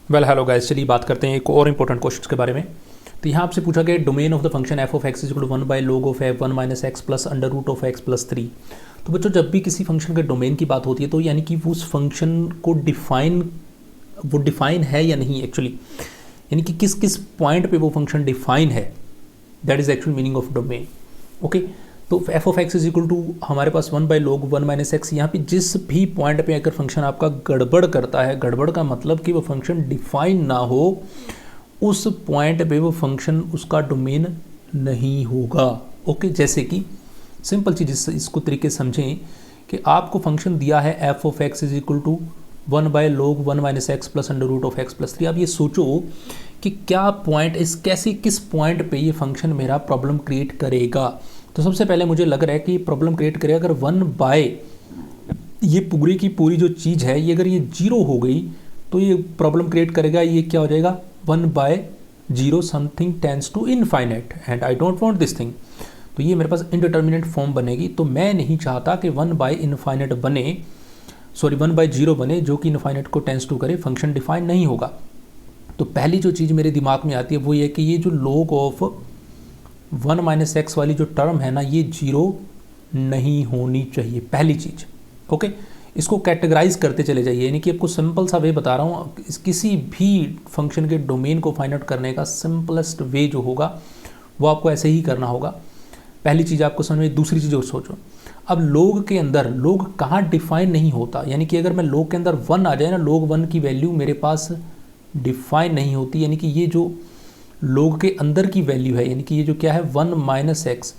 Hello guys, चलिए बात करते हैं एक और इंपॉर्टेंट क्वेश्चन के बारे में। तो यहाँ आपसे पूछा गया domain of the function f of x is equal to 1 by log of f 1 minus x plus under root of x plus 3। तो बच्चों, जब भी किसी फंक्शन के डोमेन की बात होती है तो यानी कि उस फंक्शन को डिफाइन है या नहीं एक्चुअली, यानी कि किस किस पॉइंट पे वो फंक्शन डिफाइन है, that is actual meaning of domain. Okay, तो f of x is equal to हमारे पास 1 बाई log 1 माइनस एक्स। यहाँ पे जिस भी पॉइंट पे अगर फंक्शन आपका गड़बड़ करता है, गड़बड़ का मतलब कि वो फंक्शन डिफाइन ना हो, उस पॉइंट पे वो फंक्शन उसका डोमेन नहीं होगा। ओके, जैसे कि सिंपल चीज़ इसको तरीके से समझें कि आपको फंक्शन दिया है f of x is equal to 1 by log 1 minus x plus under root of x plus 3। आप ये सोचो कि क्या पॉइंट किस पॉइंट पे ये फंक्शन मेरा प्रॉब्लम क्रिएट करेगा। तो सबसे पहले मुझे लग रहा है कि ये प्रॉब्लम क्रिएट करेगा अगर 1 बाय ये पूरी की पूरी जो चीज़ है ये अगर ये 0 हो गई तो ये प्रॉब्लम क्रिएट करेगा। ये क्या हो जाएगा 1 by 0 something tends to infinite and I don't want this thing. तो ये मेरे पास इनडिटर्मिनेट फॉर्म बनेगी। तो मैं नहीं चाहता कि 1 बाय इनफाइनाइट बने, 1 बाय 0 बने जो कि इनफाइनाइट को टेंस टू करे, फंक्शन डिफाइन नहीं होगा। तो पहली जो चीज़ मेरे दिमाग में आती है वो ये कि ये जो log ऑफ 1 माइनस एक्स वाली जो टर्म है ना, ये 0 नहीं होनी चाहिए, पहली चीज़। ओके, इसको कैटेगराइज करते चले जाइए, यानी कि आपको सिंपल सा वे बता रहा हूँ। किसी भी फंक्शन के डोमेन को फाइंड आउट करने का सिंपलेस्ट वे जो होगा वो आपको ऐसे ही करना होगा। पहली चीज़ आपको समझ में। दूसरी चीज़ और सोचो, अब log के अंदर log कहाँ डिफाइन नहीं होता, यानी कि अगर मैं log के अंदर 1 आ जाए ना, log 1 की वैल्यू मेरे पास डिफाइन नहीं होती, यानी कि ये जो log के अंदर की वैल्यू है, यानी कि ये जो क्या है 1 माइनस एक्स,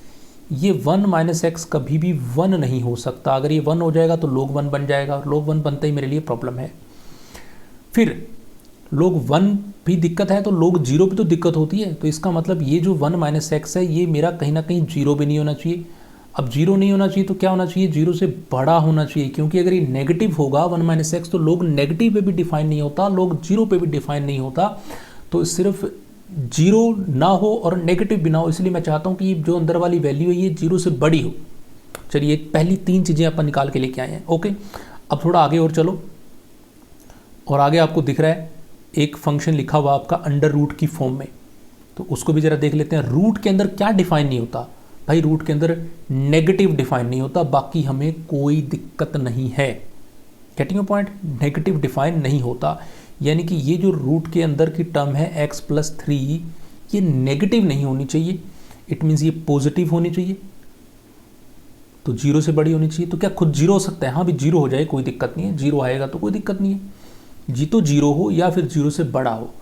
ये 1 माइनस एक्स कभी भी 1 नहीं हो सकता। अगर ये 1 हो जाएगा तो log 1 बन जाएगा, और log 1 बनते ही मेरे लिए प्रॉब्लम है। फिर log 1 भी दिक्कत है तो log 0 भी तो दिक्कत होती है। तो इसका मतलब ये जो 1 माइनस एक्स है ये मेरा कहीं ना कहीं 0 भी नहीं होना चाहिए। अब 0 नहीं होना चाहिए तो क्या होना चाहिए, 0 से बड़ा होना चाहिए, क्योंकि अगर ये नेगेटिव होगा 1 माइनस एक्स तो log नेगेटिव पे भी डिफाइन नहीं होता, log 0 पे भी डिफाइन नहीं होता। तो सिर्फ 0 ना हो और नेगेटिव भी ना हो, इसलिए मैं चाहता हूँ कि जो अंदर वाली वैल्यू है ये 0 से बड़ी हो। चलिए, पहली 3 चीज़ें अपन निकाल के लेके आए हैं। ओके, अब थोड़ा आगे और चलो, और आगे आपको दिख रहा है एक फंक्शन लिखा हुआ आपका अंडर रूट की फॉर्म में, तो उसको भी ज़रा देख लेते हैं। रूट के अंदर क्या डिफाइन नहीं होता भाई, रूट के अंदर नेगेटिव डिफाइन नहीं होता, बाकी हमें कोई दिक्कत नहीं है। Getting your point, negative define नहीं होता, यानी कि ये जो रूट के अंदर की टर्म है x प्लस 3 ये नेगेटिव नहीं होनी चाहिए, इट मीन्स ये पॉजिटिव होनी चाहिए, तो 0 से बड़ी होनी चाहिए। तो क्या खुद 0 हो सकता है? हाँ भी 0 हो जाए, कोई दिक्कत नहीं है, 0 आएगा तो कोई दिक्कत नहीं है, जी तो 0 हो या फिर 0 से बड़ा हो।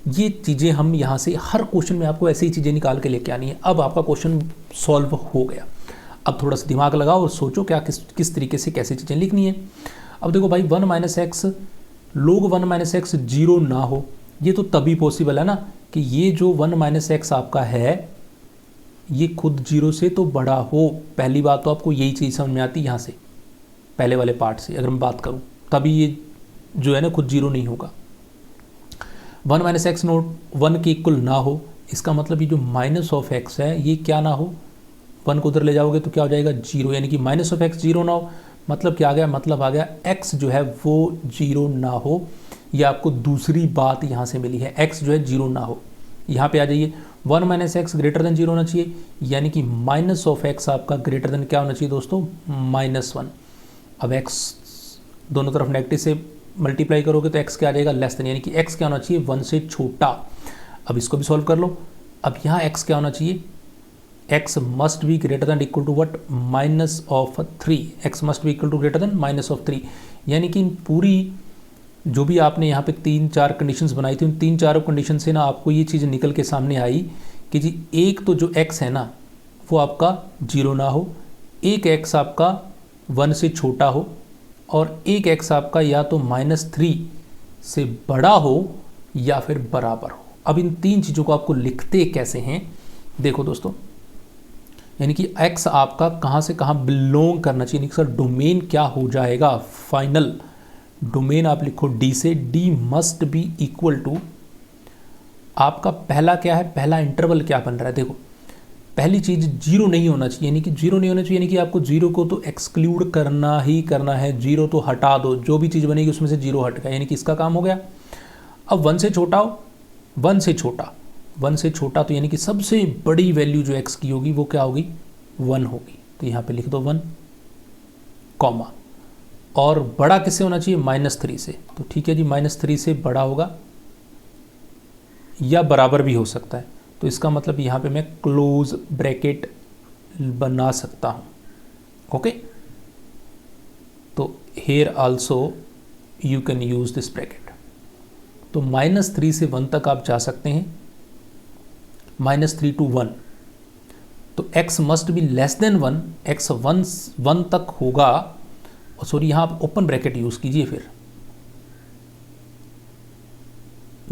ये चीज़ें हम यहाँ से हर क्वेश्चन में आपको ऐसी ही चीज़ें निकाल के लेके आनी है। अब आपका क्वेश्चन सॉल्व हो गया। अब थोड़ा सा दिमाग लगाओ और सोचो क्या किस तरीके से कैसे चीज़ें लिखनी है। अब देखो भाई, 1 minus x log 1 minus x 0 ना हो, ये तो तभी पॉसिबल है ना कि ये जो 1 माइनस एक्स आपका है ये खुद 0 से तो बड़ा हो। पहली बात तो आपको यही चीज़ समझ में आती है यहाँ से, पहले वाले पार्ट से अगर मैं बात करूँ, तभी ये जो है ना खुद 0 नहीं होगा। 1 माइनस एक्स नोट 1 के इक्वल ना हो, इसका मतलब ये जो माइनस ऑफ एक्स है ये क्या ना हो, 1 को उधर ले जाओगे तो क्या हो जाएगा 0, यानी कि माइनस ऑफ एक्स 0 ना हो, मतलब क्या आ गया, मतलब आ गया x जो है वो 0 ना हो। ये आपको दूसरी बात यहाँ से मिली है, x जो है 0 ना हो। यहाँ पे आ जाइए, 1 माइनस एक्स ग्रेटर देन 0 होना चाहिए, यानी कि माइनस ऑफ एक्स आपका ग्रेटर देन क्या होना चाहिए दोस्तों, -1। अब x दोनों तरफ नेगेटिव से मल्टीप्लाई करोगे तो x क्या आ जाएगा, लेस देन, यानी कि x क्या होना चाहिए 1 से छोटा। अब इसको भी सॉल्व कर लो। अब यहाँ x क्या होना चाहिए, x must be greater than equal to what, -3। x must be equal to greater than -3, यानी कि इन पूरी जो भी आपने यहाँ पे 3-4 कंडीशंस बनाई थी, उन 3-4 कंडीशन से ना आपको ये चीज़ निकल के सामने आई कि जी एक तो जो x है ना वो आपका 0 ना हो, एक x आपका 1 से छोटा हो, और एक x आपका या तो -3 से बड़ा हो या फिर बराबर हो। अब इन 3 चीज़ों को आपको लिखते कैसे हैं, देखो दोस्तों, यानी कि x आपका कहाँ से कहाँ बिलोंग करना चाहिए, यानी कि सर डोमेन क्या हो जाएगा, फाइनल डोमेन आप लिखो D से, D must be equal to आपका पहला क्या है, पहला इंटरवल क्या बन रहा है, देखो पहली चीज़ 0 नहीं होना चाहिए, यानी कि 0 नहीं होना चाहिए, यानी कि आपको 0 को तो एक्सक्लूड करना ही करना है, 0 तो हटा दो, जो भी चीज़ बनेगी उसमें से 0 हट गया, यानी कि इसका काम हो गया। अब 1 से छोटा हो, 1 से छोटा, 1 से छोटा, तो यानी कि सबसे बड़ी वैल्यू जो x की होगी वो क्या होगी, 1 होगी। तो यहाँ पे लिख दो 1, कॉमा, और बड़ा किससे होना चाहिए, -3 से। तो ठीक है जी, -3 से बड़ा होगा या बराबर भी हो सकता है। तो इसका मतलब यहाँ पे मैं क्लोज ब्रैकेट बना सकता हूँ। ओके, तो here also you can use this bracket. तो -3 से 1 तक आप जा सकते हैं, -3 to 1। तो x must be less than 1, x 1 तक होगा, सॉरी यहाँ आप ओपन ब्रैकेट यूज कीजिए फिर,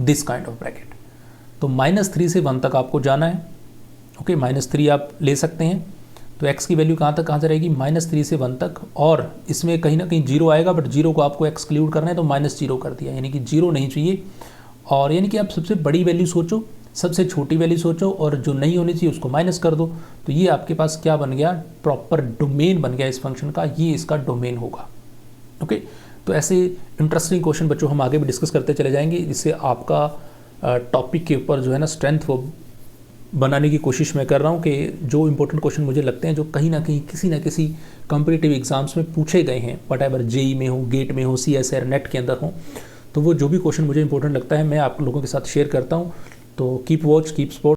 दिस काइंड ऑफ ब्रैकेट। तो -3 से 1 तक आपको जाना है। ओके, -3 आप ले सकते हैं। तो x की वैल्यू कहाँ से रहेगी, -3 से 1 तक, और इसमें कहीं ना कहीं 0 आएगा, बट 0 को आपको एक्सक्लूड करना है, तो -0 कर दिया, यानी कि 0 नहीं चाहिए। और यानी कि आप सबसे बड़ी वैल्यू सोचो, सबसे छोटी वैल्यू सोचो, और जो नहीं होनी चाहिए उसको माइनस कर दो। तो ये आपके पास क्या बन गया, प्रॉपर डोमेन बन गया इस फंक्शन का, ये इसका डोमेन होगा। ओके, तो ऐसे इंटरेस्टिंग क्वेश्चन बच्चों हम आगे भी डिस्कस करते चले जाएंगे, जिससे आपका टॉपिक के ऊपर जो है ना स्ट्रेंथ वो बनाने की कोशिश मैं कर रहा हूँ, कि जो इंपॉर्टेंट क्वेश्चन मुझे लगते हैं जो कहीं ना कहीं किसी ना किसी कॉम्पिटिटिव एग्जाम्स में पूछे गए हैं, वटएवर जेई में हो, गेट में हो, CSR नेट के अंदर हो, तो वो जो भी क्वेश्चन मुझे इंपॉर्टेंट लगता है मैं आप लोगों के साथ शेयर करता हूँ। तो कीप वॉच, कीप स्पोर्ट।